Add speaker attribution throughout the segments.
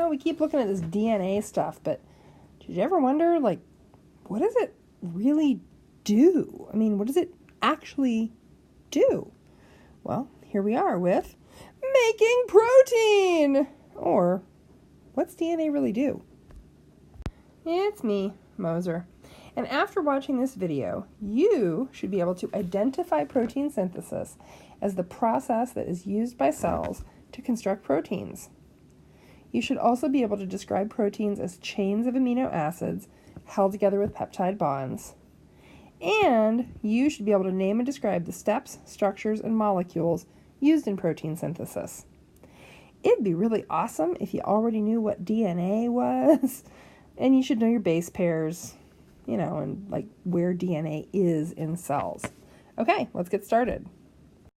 Speaker 1: we keep looking at this DNA stuff, but did you ever wonder, what does it really do? I mean, what does it actually do? Well, here we are with making protein! Or, what's DNA really do? It's me, Moser. And after watching this video, you should be able to identify protein synthesis as the process that is used by cells to construct proteins. You should also be able to describe proteins as chains of amino acids held together with peptide bonds. And you should be able to name and describe the steps, structures, and molecules used in protein synthesis. It'd be really awesome if you already knew what DNA was, and you should know your base pairs, and where DNA is in cells. Okay, let's get started.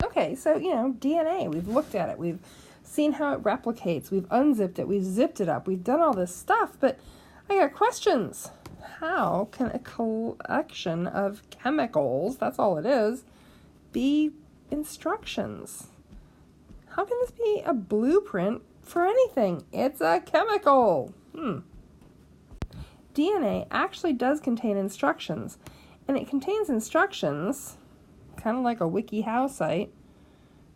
Speaker 1: Okay, so, DNA, we've looked at it, we've seen how it replicates, we've unzipped it, we've zipped it up, we've done all this stuff, but I got questions. How can a collection of chemicals, that's all it is, be instructions? How can this be a blueprint for anything? It's a chemical. DNA actually does contain instructions, and it contains instructions, kind of like a WikiHow site,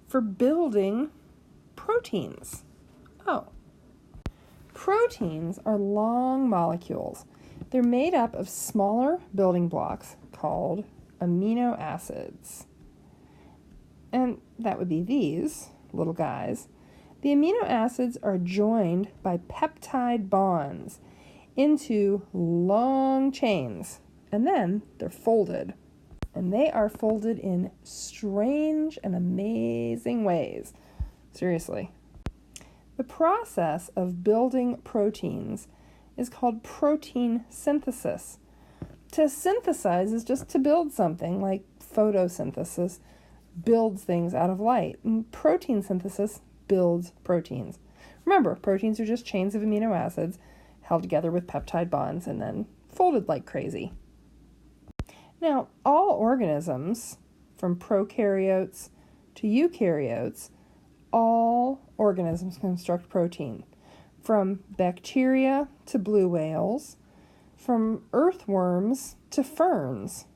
Speaker 1: for building proteins. Proteins are long molecules. They're made up of smaller building blocks called amino acids. And that would be these little guys. The amino acids are joined by peptide bonds into long chains, and then they're folded. And they are folded in strange and amazing ways. Seriously. The process of building proteins is called protein synthesis. To synthesize is just to build something, like photosynthesis builds things out of light, and protein synthesis builds proteins. Remember, proteins are just chains of amino acids held together with peptide bonds and then folded like crazy. Now, all organisms, from prokaryotes to eukaryotes, all organisms construct protein. From bacteria to blue whales, from earthworms to ferns,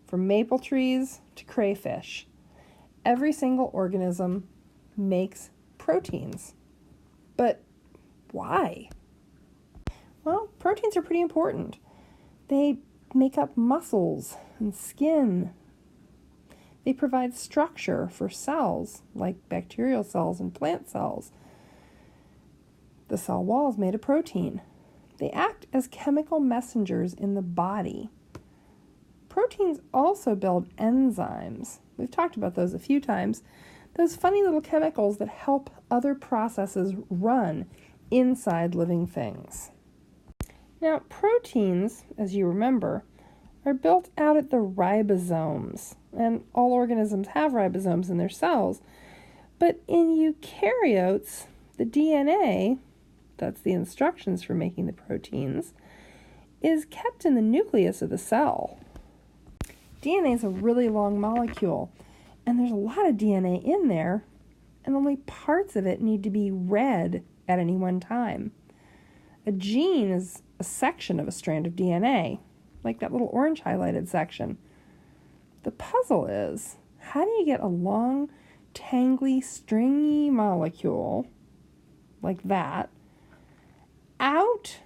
Speaker 1: from maple trees to crayfish. Every single organism makes proteins. But why? Well, proteins are pretty important. They make up muscles and skin. They provide structure for cells, like bacterial cells and plant cells. The cell wall is made of protein. They act as chemical messengers in the body. Proteins also build enzymes. We've talked about those a few times. Those funny little chemicals that help other processes run inside living things. Now, proteins, as you remember, are built out at the ribosomes, and all organisms have ribosomes in their cells. But in eukaryotes, the DNA, that's the instructions for making the proteins, is kept in the nucleus of the cell. DNA is a really long molecule, and there's a lot of DNA in there, and only parts of it need to be read at any one time. A gene is a section of a strand of DNA, like that little orange highlighted section. The puzzle is, how do you get a long, tangly, stringy molecule like that out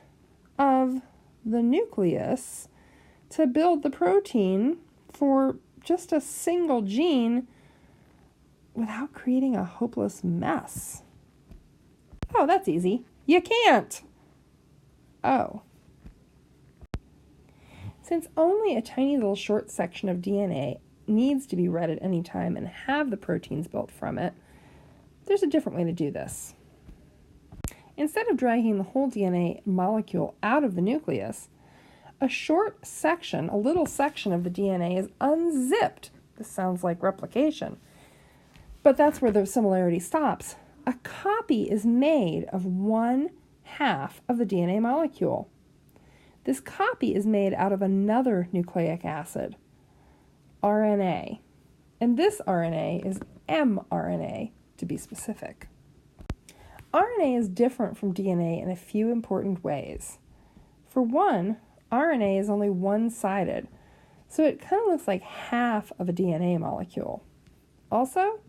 Speaker 1: of the nucleus to build the protein for just a single gene without creating a hopeless mess? Oh, that's easy. You can't. Oh. Since only a tiny little short section of DNA needs to be read at any time and have the proteins built from it, there's a different way to do this. Instead of dragging the whole DNA molecule out of the nucleus, a short section, a little section of the DNA is unzipped. This sounds like replication, but that's where the similarity stops. A copy is made of 1/2 of the DNA molecule. This copy is made out of another nucleic acid, RNA, and this RNA is mRNA, to be specific. RNA is different from DNA in a few important ways. For one, RNA is only one-sided, so it kind of looks like half of a DNA molecule. Also,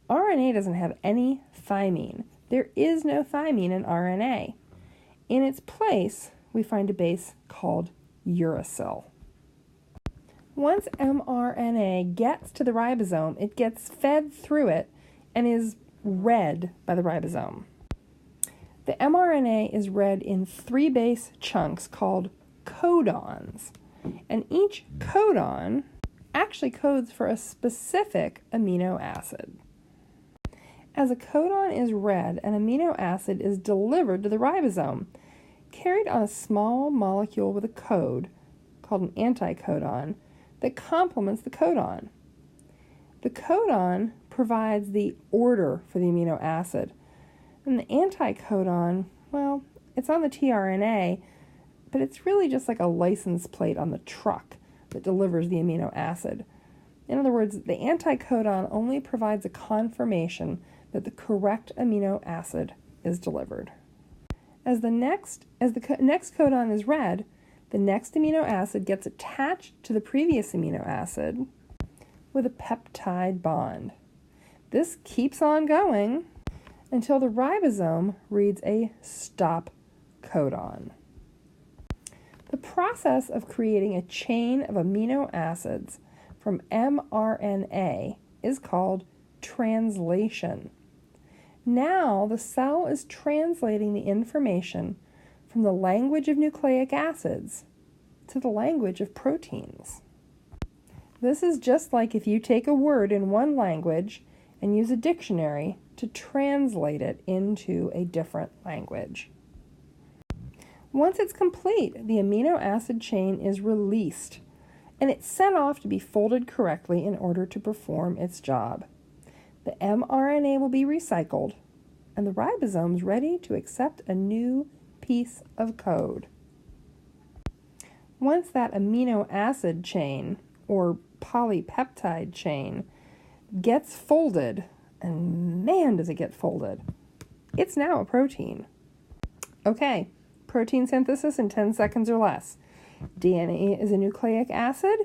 Speaker 1: RNA doesn't have any thymine. There is no thymine in RNA. In its place, we find a base called uracil. Once mRNA gets to the ribosome, it gets fed through it and is read by the ribosome. The mRNA is read in 3 base chunks called codons, and each codon actually codes for a specific amino acid. As a codon is read, an amino acid is delivered to the ribosome, carried on a small molecule with a code, called an anticodon, that complements the codon. The codon provides the order for the amino acid, and the anticodon, well, it's on the tRNA, but it's really just like a license plate on the truck that delivers the amino acid. In other words, the anticodon only provides a confirmation that the correct amino acid is delivered. As the next codon is read, the next amino acid gets attached to the previous amino acid with a peptide bond. This keeps on going until the ribosome reads a stop codon. The process of creating a chain of amino acids from mRNA is called translation. Now the cell is translating the information from the language of nucleic acids to the language of proteins. This is just like if you take a word in one language and use a dictionary to translate it into a different language. Once it's complete, the amino acid chain is released, and it's sent off to be folded correctly in order to perform its job. The mRNA will be recycled, and the ribosome is ready to accept a new piece of code. Once that amino acid chain, or polypeptide chain, gets folded, and man does it get folded, it's now a protein. Okay, protein synthesis in 10 seconds or less. DNA is a nucleic acid.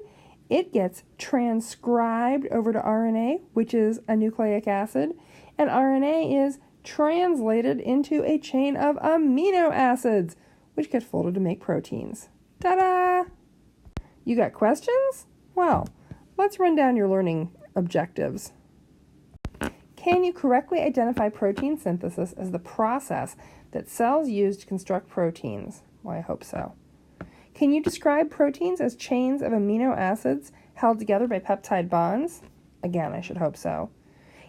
Speaker 1: It gets transcribed over to RNA, which is a nucleic acid, and RNA is translated into a chain of amino acids, which get folded to make proteins. Ta-da! You got questions? Well, let's run down your learning objectives. Can you correctly identify protein synthesis as the process that cells use to construct proteins? Well, I hope so. Can you describe proteins as chains of amino acids held together by peptide bonds? Again, I should hope so.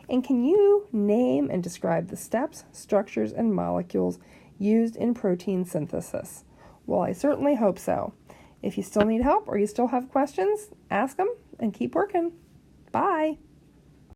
Speaker 1: And can you name and describe the steps, structures, and molecules used in protein synthesis? Well, I certainly hope so. If you still need help or you still have questions, ask them and keep working. Bye.